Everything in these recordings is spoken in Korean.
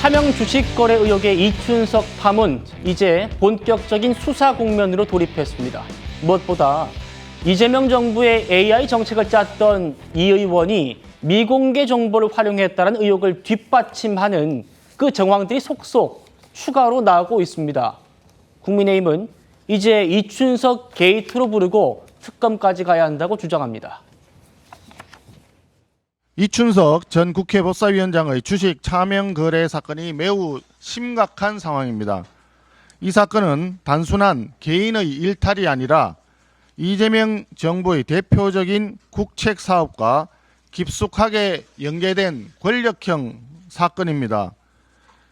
차명 주식 거래 의혹의 이춘석 파문, 이제 본격적인 수사 국면으로 돌입했습니다. 무엇보다 이재명 정부의 AI 정책을 짰던 이 의원이 미공개 정보를 활용했다는 의혹을 뒷받침하는 그 정황들이 속속 추가로 나오고 있습니다. 국민의힘은 이제 이춘석 게이트로 부르고 특검까지 가야 한다고 주장합니다. 이춘석 전 국회 법사위원장의 주식 차명 거래 사건이 매우 심각한 상황입니다. 이 사건은 단순한 개인의 일탈이 아니라 이재명 정부의 대표적인 국책 사업과 깊숙하게 연계된 권력형 사건입니다.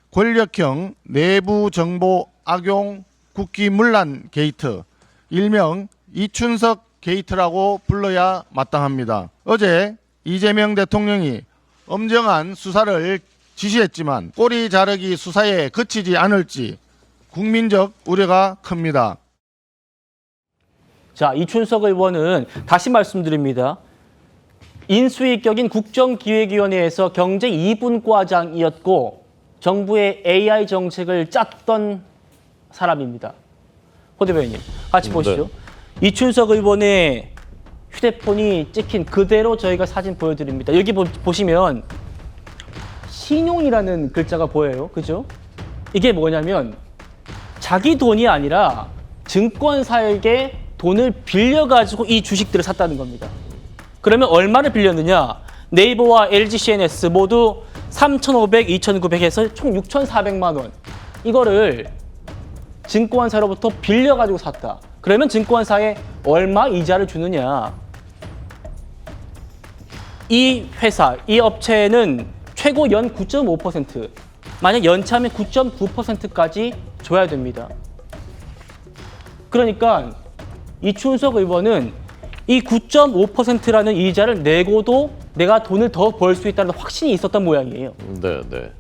권력형 내부 정보 악용 국기문란 게이트, 일명 이춘석 게이트라고 불러야 마땅합니다. 어제 이재명 대통령이 엄정한 수사를 지시했지만 꼬리 자르기 수사에 그치지 않을지 국민적 우려가 큽니다. 자, 이춘석 의원은 다시 말씀드립니다. 인수위격인 국정기획위원회에서 경제 2분 과장이었고 정부의 AI 정책을 짰던 사람입니다. 호 대변인님, 같이 보시죠. 네. 이춘석 의원의 휴대폰이 찍힌 그대로 저희가 사진 보여드립니다. 여기 보시면 신용이라는 글자가 보여요. 그죠? 이게 뭐냐면 자기 돈이 아니라 증권사에게 돈을 빌려가지고 이 주식들을 샀다는 겁니다. 그러면 얼마를 빌렸느냐? 네이버와 LG CNS 모두 3,500, 2,900 해서 총 6,400만 원. 이거를 증권사로부터 빌려가지고 샀다. 그러면 증권사에 얼마 이자를 주느냐? 이 회사, 이 업체는 최고 연 9.5%, 만약 연차하면 9.9%까지 줘야 됩니다. 그러니까 이춘석 의원은 이 9.5%라는 이자를 내고도 내가 돈을 더 벌 수 있다는 확신이 있었던 모양이에요. 네.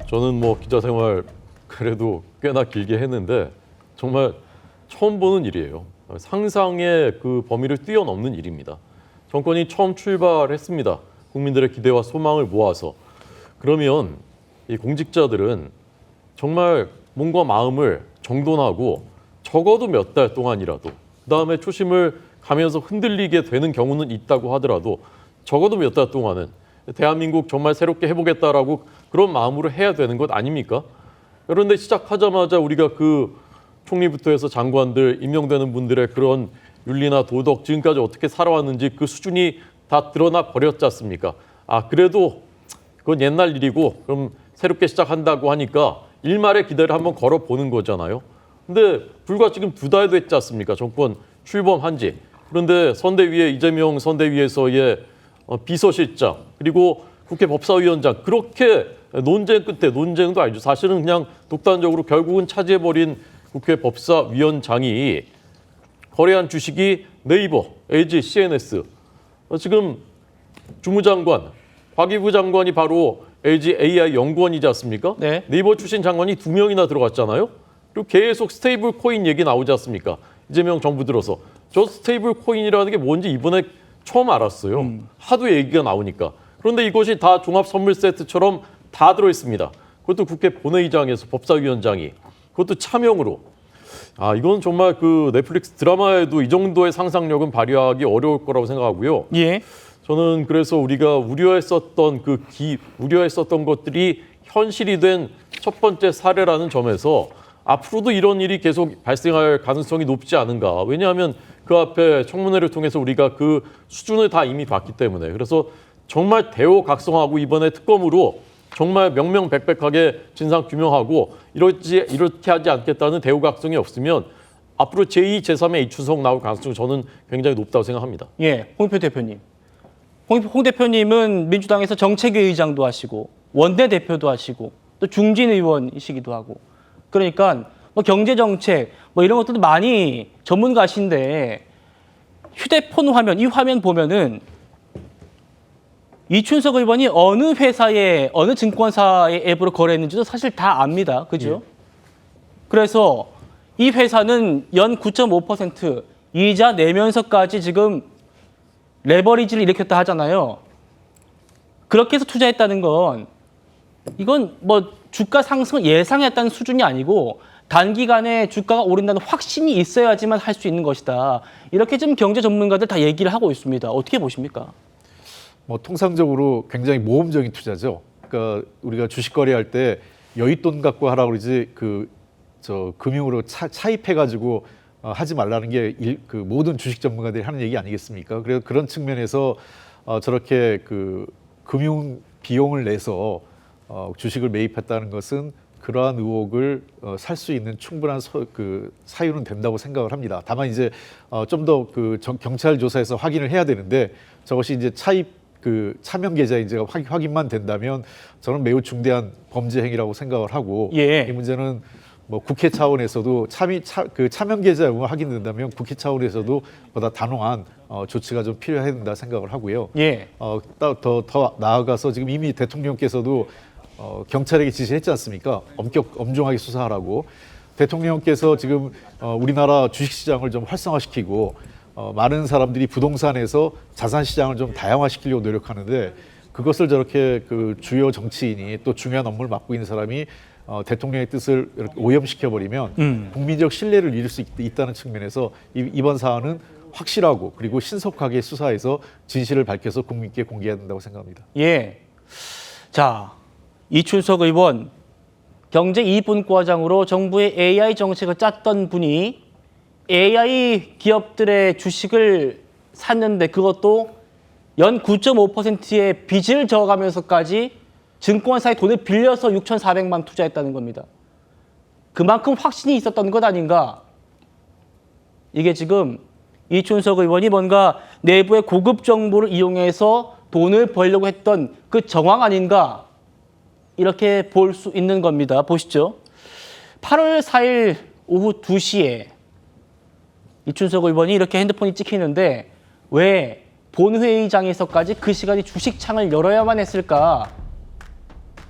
저는 뭐 기자 생활 그래도 꽤나 길게 했는데 정말 처음 보는 일이에요. 상상의 그 범위를 뛰어넘는 일입니다. 정권이 처음 출발했습니다. 국민들의 기대와 소망을 모아서. 그러면 이 공직자들은 정말 몸과 마음을 정돈하고 적어도 몇 달 동안이라도 그다음에 초심을 가면서 흔들리게 되는 경우는 있다고 하더라도 적어도 몇 달 동안은 대한민국 정말 새롭게 해보겠다라고 그런 마음으로 해야 되는 것 아닙니까? 그런데 시작하자마자 우리가 그 총리부터 해서 장관들 임명되는 분들의 그런 윤리나 도덕 지금까지 어떻게 살아왔는지 그 수준이 다 드러나 버렸지 않습니까? 그래도 그건 옛날 일이고 그럼 새롭게 시작한다고 하니까 일말의 기대를 한번 걸어보는 거잖아요. 근데 불과 지금 2달 됐지 않습니까? 정권 출범한 지. 그런데 선대위에 이재명 선대위에서의 비서실장 그리고 국회 법사위원장 그렇게 논쟁 끝에 논쟁도 아니죠. 사실은 그냥 독단적으로 결국은 차지해버린 국회 법사위원장이 거래한 주식이 네이버, LG, CNS. 지금 주무장관, 과기부 장관이 바로 LG AI 연구원이지 않습니까? 네. 네이버 출신 장관이 2명이나 들어갔잖아요. 그리고 계속 스테이블 코인 얘기 나오지 않습니까? 이재명 정부 들어서. 저 스테이블 코인이라는 게 뭔지 이번에 처음 알았어요. 하도 얘기가 나오니까. 그런데 이것이 다 종합 선물 세트처럼 다 들어있습니다. 그것도 국회 본회의장에서 법사위원장이. 그것도 차명으로. 이건 정말 그 넷플릭스 드라마에도 이 정도의 상상력은 발휘하기 어려울 거라고 생각하고요. 예. 저는 그래서 우리가 우려했었던 우려했었던 것들이 현실이 된 첫 번째 사례라는 점에서 앞으로도 이런 일이 계속 발생할 가능성이 높지 않은가. 왜냐하면 그 앞에 청문회를 통해서 우리가 그 수준을 다 이미 봤기 때문에. 그래서 정말 대호각성하고 이번에 특검으로 정말 명명백백하게 진상 규명하고 이렇게 하지 않겠다는 대우각성이 없으면 앞으로 제2, 제3의 이춘석 나올 가능성이 저는 굉장히 높다고 생각합니다. 예, 홍표 대표님. 홍 대표님은 민주당에서 정책위 의장도 하시고 원내대표도 하시고 또 중진 의원이시기도 하고 그러니까 뭐 경제정책 뭐 이런 것들도 많이 전문가신데 휴대폰 화면, 이 화면 보면은 이춘석 의원이 어느 회사에 어느 증권사의 앱으로 거래했는지도 사실 다 압니다. 그죠? 예. 그래서 이 회사는 연 9.5% 이자 내면서까지 지금 레버리지를 일으켰다 하잖아요. 그렇게 해서 투자했다는 건 이건 뭐 주가 상승을 예상했다는 수준이 아니고 단기간에 주가가 오른다는 확신이 있어야지만 할 수 있는 것이다. 이렇게 좀 경제 전문가들 다 얘기를 하고 있습니다. 어떻게 보십니까? 뭐 통상적으로 굉장히 모험적인 투자죠. 그러니까 우리가 주식 거래할 때 여윳돈 갖고 하라고 그러지 저 금융으로 차입해가지고 하지 말라는 게 그 모든 주식 전문가들이 하는 얘기 아니겠습니까? 그래서 그런 측면에서 저렇게 그 금융 비용을 내서 주식을 매입했다는 것은 그러한 의혹을 살 수 있는 충분한 그 사유는 된다고 생각을 합니다. 다만 이제 좀 더 그 경찰 조사에서 확인을 해야 되는데 저것이 이제 차명 계좌인지가 확인만 된다면 저는 매우 중대한 범죄 행위라고 생각을 하고 예. 이 문제는 뭐 국회 차원에서도 차명 계좌 확인된다면 국회 차원에서도 보다 단호한 조치가 좀 필요해야 된다 생각을 하고요. 예. 더 나아가서 지금 이미 대통령께서도 경찰에게 지시했지 않습니까? 엄중하게 수사하라고. 대통령께서 지금 우리나라 주식시장을 좀 활성화시키고 많은 사람들이 부동산에서 자산시장을 좀 다양화시키려고 노력하는데 그것을 저렇게 그 주요 정치인이 또 중요한 업무를 맡고 있는 사람이 대통령의 뜻을 이렇게 오염시켜버리면 국민적 신뢰를 잃을 수 있다는 측면에서 이번 사안은 확실하고 그리고 신속하게 수사해서 진실을 밝혀서 국민께 공개해야 된다고 생각합니다. 예. 자, 이춘석 의원 경제 2분과장으로 정부의 AI 정책을 짰던 분이 AI 기업들의 주식을 샀는데 그것도 연 9.5%의 빚을 져가면서까지 증권사에 돈을 빌려서 6,400만 투자했다는 겁니다. 그만큼 확신이 있었던 것 아닌가? 이게 지금 이춘석 의원이 뭔가 내부의 고급 정보를 이용해서 돈을 벌려고 했던 그 정황 아닌가? 이렇게 볼 수 있는 겁니다. 보시죠. 8월 4일 오후 2시에 이춘석 의원이 이렇게 핸드폰이 찍히는데 왜 본회의장에서까지 그 시간에 주식창을 열어야만 했을까?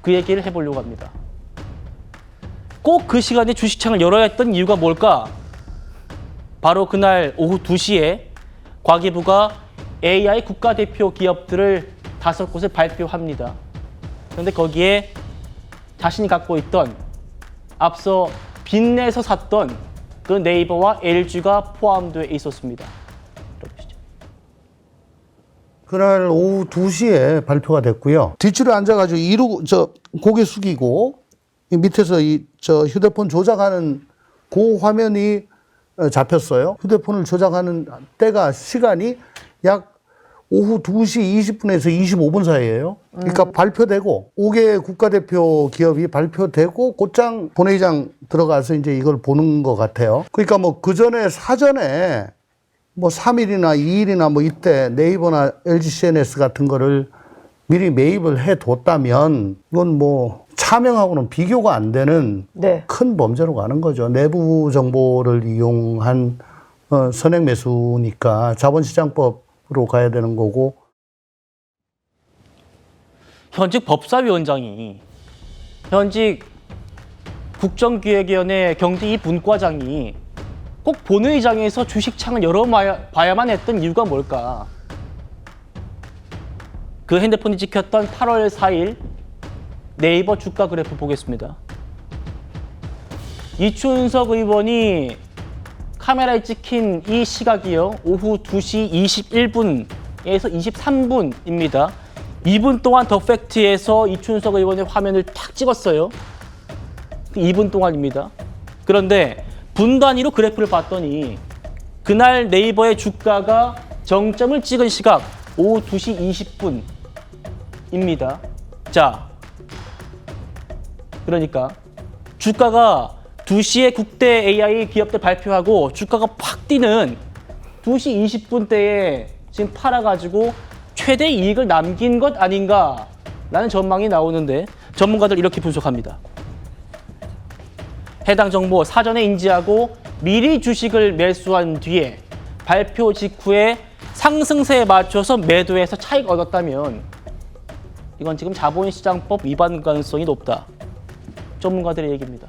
그 얘기를 해보려고 합니다. 꼭 그 시간에 주식창을 열어야 했던 이유가 뭘까? 바로 그날 오후 2시에 과기부가 AI 국가대표 기업들을 5곳을 발표합니다. 그런데 거기에 자신이 갖고 있던 앞서 빚내서 샀던 그 네이버와 LG가 포함되어 있었습니다. 들어보시죠. 그날 오후 2시에 발표가 됐고요. 뒷줄에 앉아가지고 고개 숙이고 이 밑에서 휴대폰 조작하는 그 화면이 잡혔어요. 휴대폰을 조작하는 시간이 약 오후 2시 20분에서 25분 사이예요. 그러니까 발표되고 5개 국가대표 기업이 발표되고 곧장 본회의장 들어가서 이제 이걸 보는 것 같아요. 그러니까 뭐 그 전에 사전에 뭐 3일이나 2일이나 뭐 이때 네이버나 LG CNS 같은 거를 미리 매입을 해뒀다면 이건 뭐 차명하고는 비교가 안 되는 네. 큰 범죄로 가는 거죠. 내부 정보를 이용한 선행 매수니까 자본시장법으로 가야 되는 거고. 현직 법사위원장이 현직 국정기획위원회 경제 2분과장이 꼭 본회의장에서 주식창을 열어봐야만 했던 이유가 뭘까? 그 핸드폰이 찍혔던 8월 4일 네이버 주가 그래프 보겠습니다. 이춘석 의원이 카메라에 찍힌 이 시각이요. 오후 2시 21분에서 23분입니다. 2분 동안 더 팩트에서 이춘석 의원의 화면을 탁 찍었어요. 2분 동안입니다. 그런데 분 단위로 그래프를 봤더니 그날 네이버의 주가가 정점을 찍은 시각 오후 2시 20분입니다. 자, 그러니까 주가가 2시에 국대 AI 기업들 발표하고 주가가 팍 뛰는 2시 20분대에 지금 팔아가지고 최대 이익을 남긴 것 아닌가라는 전망이 나오는데 전문가들 이렇게 분석합니다. 해당 정보 사전에 인지하고 미리 주식을 매수한 뒤에 발표 직후에 상승세에 맞춰서 매도해서 차익 얻었다면 이건 지금 자본시장법 위반 가능성이 높다. 전문가들의 얘기입니다.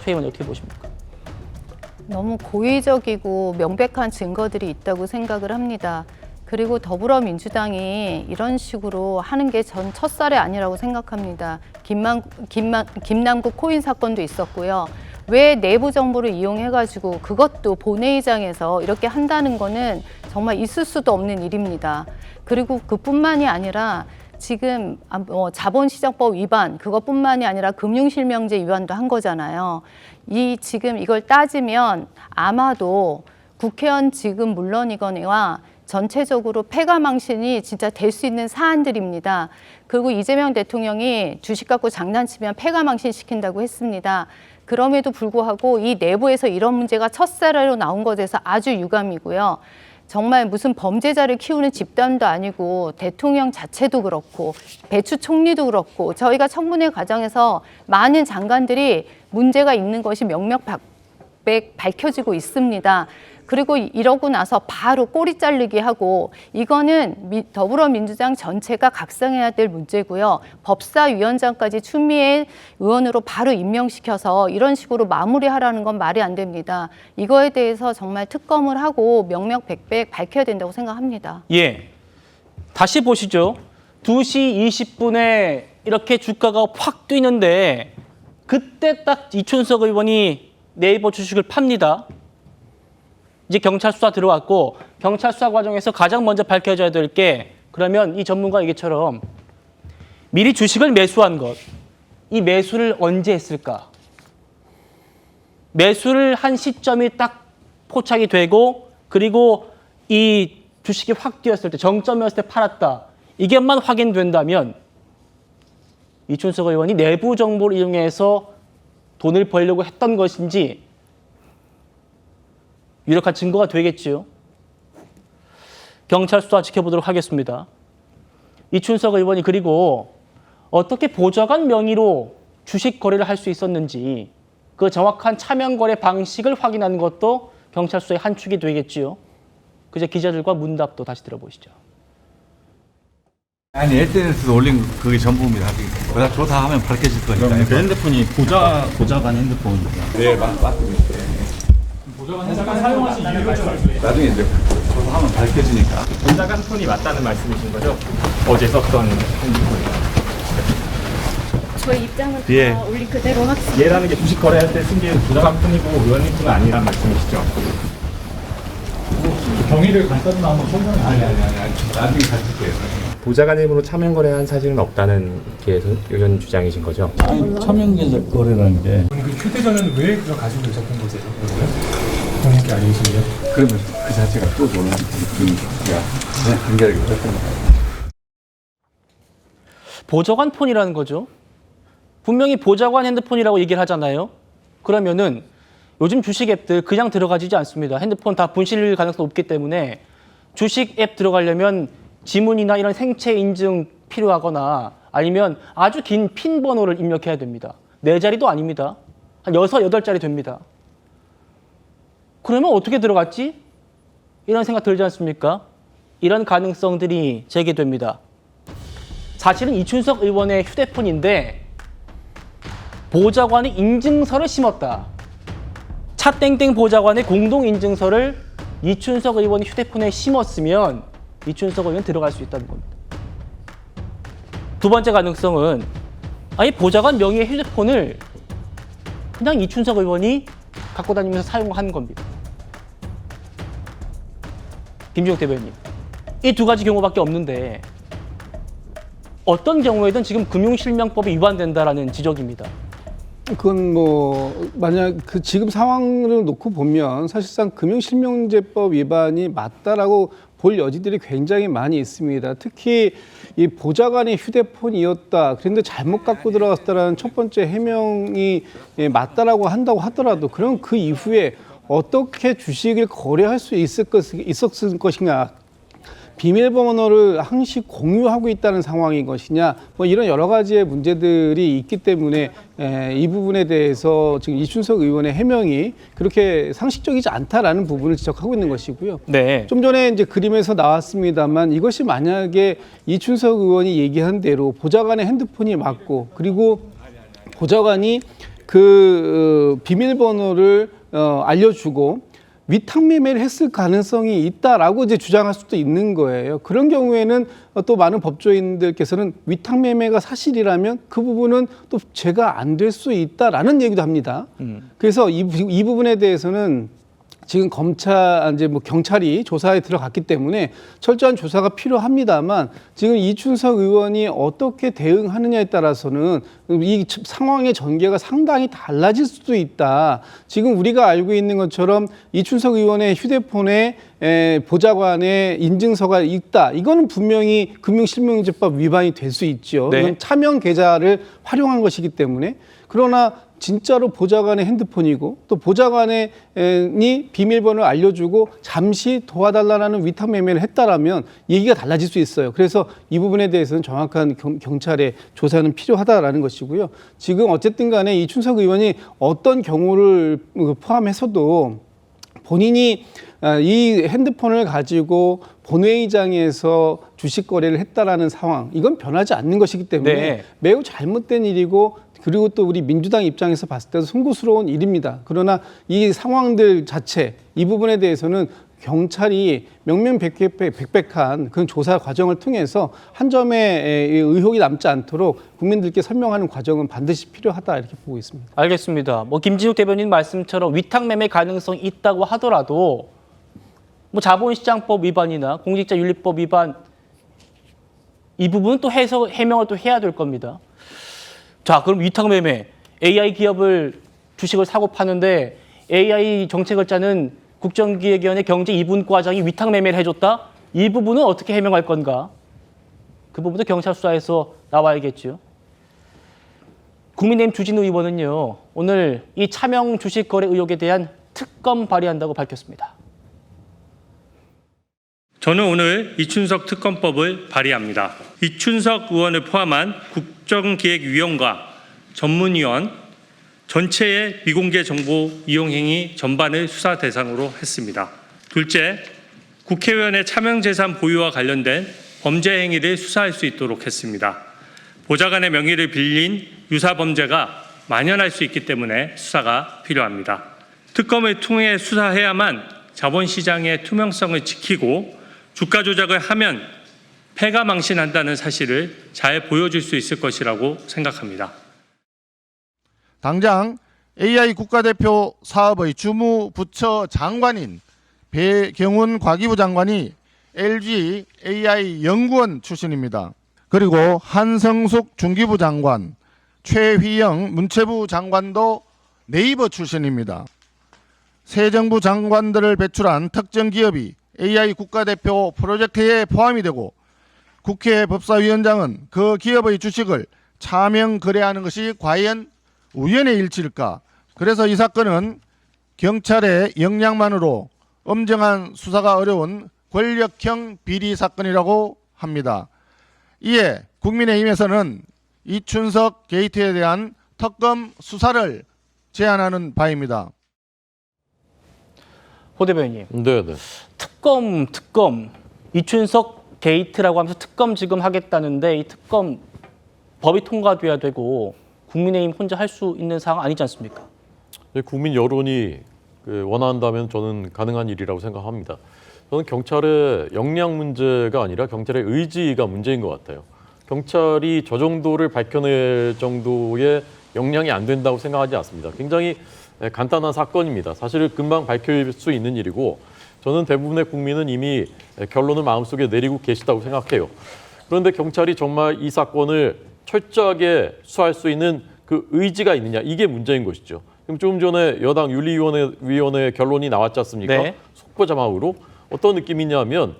최 의원님 어떻게 보십니까? 너무 고의적이고 명백한 증거들이 있다고 생각을 합니다. 그리고 더불어민주당이 이런 식으로 하는 게 전 첫살이 아니라고 생각합니다. 김남국 코인 사건도 있었고요. 왜 내부 정보를 이용해가지고 그것도 본회의장에서 이렇게 한다는 거는 정말 있을 수도 없는 일입니다. 그리고 그뿐만이 아니라 지금 자본시장법 위반 그것뿐만이 아니라 금융실명제 위반도 한 거잖아요. 지금 이걸 따지면 아마도 국회의원 지금 물론이거니와 전체적으로 패가망신이 진짜 될 수 있는 사안들입니다. 그리고 이재명 대통령이 주식 갖고 장난치면 패가망신 시킨다고 했습니다. 그럼에도 불구하고 이 내부에서 이런 문제가 첫사례로 나온 것에 대해서 아주 유감이고요. 정말 무슨 범죄자를 키우는 집단도 아니고 대통령 자체도 그렇고 배추 총리도 그렇고 저희가 청문회 과정에서 많은 장관들이 문제가 있는 것이 명명백백 밝혀지고 있습니다. 그리고 이러고 나서 바로 꼬리 자르기 하고 이거는 더불어민주당 전체가 각성해야 될 문제고요. 법사위원장까지 추미애 의원으로 바로 임명시켜서 이런 식으로 마무리하라는 건 말이 안 됩니다. 이거에 대해서 정말 특검을 하고 명명백백 밝혀야 된다고 생각합니다. 예. 다시 보시죠. 2시 20분에 이렇게 주가가 확 뛰는데 그때 딱 이춘석 의원이 네이버 주식을 팝니다. 이제 경찰 수사 들어왔고 경찰 수사 과정에서 가장 먼저 밝혀져야 될 게 그러면 이 전문가 얘기처럼 미리 주식을 매수한 것, 이 매수를 언제 했을까? 매수를 한 시점이 딱 포착이 되고 그리고 이 주식이 확 뛰었을 때 정점이었을 때 팔았다. 이게만 확인된다면 이춘석 의원이 내부 정보를 이용해서 돈을 벌려고 했던 것인지 유력한 증거가 되겠지요. 경찰 수사 지켜보도록 하겠습니다. 이춘석 의원이 그리고 어떻게 보좌관 명의로 주식 거래를 할 수 있었는지 그 정확한 차명 거래 방식을 확인하는 것도 경찰 수사의 한 축이 되겠지요. 그제 기자들과 문답도 다시 들어보시죠. 아니 SNS에 올린 그게 전부입니다. 그다 조사하면 밝혀질 거니까. 그럼 그 핸드폰이 보좌관 핸드폰입니다. 네, 맞습니다. 보좌관 사용하신 이유를 좀 나중에 이제 조사하면 밝혀지니까. 보좌관 폰이 맞다는 말씀이신 거죠? 어제 썼던 핸드폰이. 저희 입장은 다 예. 올린 그대로 하겠습니다. 얘라는 게 주식 거래할 때 쓴 게 보좌관 폰이고 의원님 폰은 아니란 말씀이시죠? 경위를 간단히 한번 설명해 주세요. 나중에 밝힐게요. 보좌관님으로 차명 거래한 사실은 없다는 게 의원 주장이신 거죠? 아니, 차명 거래라는 게 그 휴대전화는 왜 그걸 가지고 계셨던 거세요? 본인께 알리시고요. 그러면 그 자체가 또 보는 느낌이야. 굉장히 그렇습니다. 보좌관 폰이라는 거죠. 분명히 보좌관 핸드폰이라고 얘기를 하잖아요. 그러면은 요즘 주식 앱들 그냥 들어가지지 않습니다. 핸드폰 다 분실 가능성 높기 때문에 주식 앱 들어가려면 지문이나 이런 생체 인증 필요하거나 아니면 아주 긴 핀 번호를 입력해야 됩니다. 4자리도 아닙니다. 한 6, 8자리 됩니다. 그러면 어떻게 들어갔지? 이런 생각 들지 않습니까? 이런 가능성들이 제기됩니다. 사실은 이춘석 의원의 휴대폰인데 보좌관이 인증서를 심었다. 차땡땡 보좌관의 공동인증서를 이춘석 의원이 휴대폰에 심었으면 이춘석 의원 들어갈 수 있다는 겁니다. 두 번째 가능성은 아예 보좌관 명의의 휴대폰을 그냥 이춘석 의원이 갖고 다니면서 사용한 겁니다. 김주영 대변인, 이 두 가지 경우밖에 없는데 어떤 경우에든 지금 금융실명법이 위반된다라는 지적입니다. 그건 뭐 만약 그 지금 상황을 놓고 보면 사실상 금융실명제법 위반이 맞다라고 볼 여지들이 굉장히 많이 있습니다. 특히 이 보좌관의 휴대폰이었다. 그런데 잘못 갖고 들어갔다라는 첫 번째 해명이 맞다라고 한다고 하더라도 그럼 그 이후에 어떻게 주식을 거래할 수 있었을 것인가? 비밀번호를 항시 공유하고 있다는 상황인 것이냐, 뭐 이런 여러 가지의 문제들이 있기 때문에 이 부분에 대해서 지금 이춘석 의원의 해명이 그렇게 상식적이지 않다라는 부분을 지적하고 있는 것이고요. 네. 좀 전에 이제 그림에서 나왔습니다만 이것이 만약에 이춘석 의원이 얘기한 대로 보좌관의 핸드폰이 맞고 그리고 보좌관이 그 비밀번호를 알려주고 위탁 매매를 했을 가능성이 있다라고 이제 주장할 수도 있는 거예요. 그런 경우에는 또 많은 법조인들께서는 위탁 매매가 사실이라면 그 부분은 또 죄가 안 될 수 있다라는 얘기도 합니다. 그래서 이 부분에 대해서는 지금 이제 경찰이 조사에 들어갔기 때문에 철저한 조사가 필요합니다만 지금 이춘석 의원이 어떻게 대응하느냐에 따라서는 이 상황의 전개가 상당히 달라질 수도 있다. 지금 우리가 알고 있는 것처럼 이춘석 의원의 휴대폰에 보좌관의 인증서가 있다. 이거는 분명히 금융실명제법 위반이 될 수 있죠. 네. 이건 차명 계좌를 활용한 것이기 때문에. 그러나 진짜로 보좌관의 핸드폰이고 또 보좌관이 비밀번호를 알려주고 잠시 도와달라는 위탁 매매를 했다라면 얘기가 달라질 수 있어요. 그래서 이 부분에 대해서는 정확한 경찰의 조사는 필요하다라는 것이고요. 지금 어쨌든 간에 이춘석 의원이 어떤 경우를 포함해서도 본인이 이 핸드폰을 가지고 본회의장에서 주식 거래를 했다라는 상황, 이건 변하지 않는 것이기 때문에 네. 매우 잘못된 일이고 그리고 또 우리 민주당 입장에서 봤을 때도 송구스러운 일입니다. 그러나 이 상황들 자체, 이 부분에 대해서는 경찰이 명명백백한 그런 조사 과정을 통해서 한 점의 의혹이 남지 않도록 국민들께 설명하는 과정은 반드시 필요하다 이렇게 보고 있습니다. 알겠습니다. 김진욱 대변인 말씀처럼 위탁 매매 가능성이 있다고 하더라도 자본시장법 위반이나 공직자윤리법 위반 이 부분은 또 해명을 또 해야 될 겁니다. 자, 그럼 위탁 매매, AI 기업을 주식을 사고 파는데 AI 정책을 짜는 국정기획위원회 경제 2분 과장이 위탁 매매를 해줬다? 이 부분은 어떻게 해명할 건가? 그 부분도 경찰 수사에서 나와야겠죠. 국민의힘 주진우 의원은요, 오늘 이 차명 주식 거래 의혹에 대한 특검 발의한다고 밝혔습니다. 저는 오늘 이춘석 특검법을 발의합니다. 이춘석 의원을 포함한 국정기획위원과 전문위원 전체의 미공개 정보 이용 행위 전반을 수사 대상으로 했습니다. 둘째, 국회의원의 차명재산 보유와 관련된 범죄 행위를 수사할 수 있도록 했습니다. 보좌관의 명의를 빌린 유사 범죄가 만연할 수 있기 때문에 수사가 필요합니다. 특검을 통해 수사해야만 자본시장의 투명성을 지키고 주가 조작을 하면 패가 망신한다는 사실을 잘 보여줄 수 있을 것이라고 생각합니다. 당장 AI 국가대표 사업의 주무부처 장관인 배경훈 과기부 장관이 LG AI 연구원 출신입니다. 그리고 한성숙 중기부 장관, 최휘영 문체부 장관도 네이버 출신입니다. 새 정부 장관들을 배출한 특정 기업이 AI 국가대표 프로젝트에 포함이 되고 국회 법사위원장은 그 기업의 주식을 차명 거래하는 것이 과연 우연의 일치일까? 그래서 이 사건은 경찰의 역량만으로 엄정한 수사가 어려운 권력형 비리 사건이라고 합니다. 이에 국민의힘에서는 이춘석 게이트에 대한 특검 수사를 제안하는 바입니다. 호 대변인님. 네네. 특검 이춘석 게이트라고 하면서 특검 지금 하겠다는데 이 특검 법이 통과돼야 되고 국민의힘 혼자 할 수 있는 상황 아니지 않습니까? 국민 여론이 원한다면 저는 가능한 일이라고 생각합니다. 저는 경찰의 역량 문제가 아니라 경찰의 의지가 문제인 것 같아요. 경찰이 저 정도를 밝혀낼 정도의 역량이 안 된다고 생각하지 않습니다. 굉장히 간단한 사건입니다. 사실 금방 밝힐 수 있는 일이고 저는 대부분의 국민은 이미 결론을 마음속에 내리고 계시다고 생각해요. 그런데 경찰이 정말 이 사건을 철저하게 수사할 수 있는 그 의지가 있느냐, 이게 문제인 것이죠. 그럼 조금 전에 여당 윤리위원회 결론이 나왔지 않습니까? 네. 속보 자막으로 어떤 느낌이냐면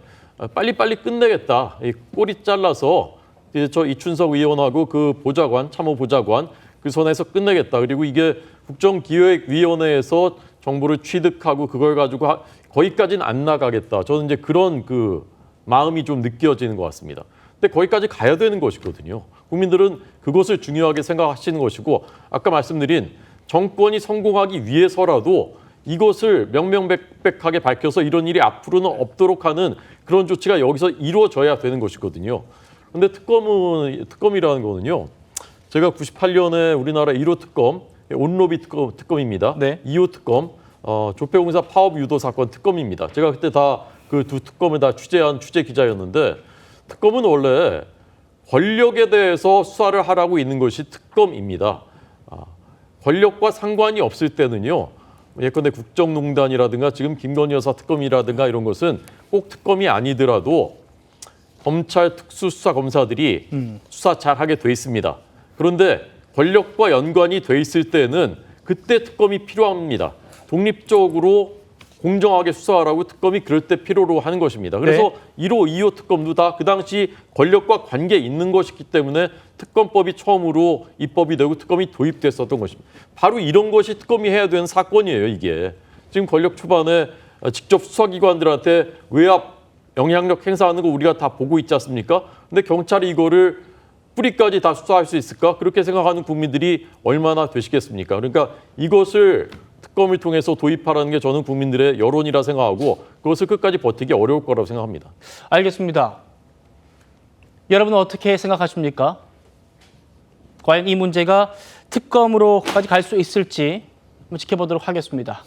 빨리빨리 끝내겠다. 이 꼬리 잘라서 이제 저 이춘석 의원하고 그 보좌관, 참모 보좌관 그 선에서 끝내겠다. 그리고 이게 국정기획위원회에서 정보를 취득하고 그걸 가지고 거기까지는 안 나가겠다. 저는 이제 그런 그 마음이 좀 느껴지는 것 같습니다. 근데 거기까지 가야 되는 것이거든요. 국민들은 그것을 중요하게 생각하시는 것이고 아까 말씀드린 정권이 성공하기 위해서라도 이것을 명명백백하게 밝혀서 이런 일이 앞으로는 없도록 하는 그런 조치가 여기서 이루어져야 되는 것이거든요. 그런데 특검이라는 거는요. 제가 98년에 우리나라 1호 특검, 온로비 특검입니다. 네. 2호 특검, 조폐공사 파업 유도 사건 특검입니다. 제가 그때 다 그 두 특검을 다 취재한 취재 기자였는데 특검은 원래 권력에 대해서 수사를 하라고 있는 것이 특검입니다. 권력과 상관이 없을 때는요. 예컨대 국정농단이라든가 지금 김건희 여사 특검이라든가 이런 것은 꼭 특검이 아니더라도 검찰 특수수사검사들이 수사 잘하게 돼 있습니다. 그런데 권력과 연관이 돼 있을 때는 그때 특검이 필요합니다. 독립적으로 공정하게 수사하라고 특검이 그럴 때 필요로 하는 것입니다. 그래서 1호, 2호 특검도 다 그 당시 권력과 관계 있는 것이기 때문에 특검법이 처음으로 입법이 되고 특검이 도입됐었던 것입니다. 바로 이런 것이 특검이 해야 되는 사건이에요, 이게. 지금 권력 초반에 직접 수사기관들한테 외압, 영향력 행사하는 거 우리가 다 보고 있지 않습니까? 근데 경찰이 이거를 뿌리까지 다 수사할 수 있을까? 그렇게 생각하는 국민들이 얼마나 되시겠습니까? 그러니까 이것을 특검을 통해서 도입하라는 게 저는 국민들의 여론이라 생각하고 그것을 끝까지 버티기 어려울 거라고 생각합니다. 알겠습니다. 여러분은 어떻게 생각하십니까? 과연 이 문제가 특검으로까지 갈 수 있을지 한번 지켜보도록 하겠습니다.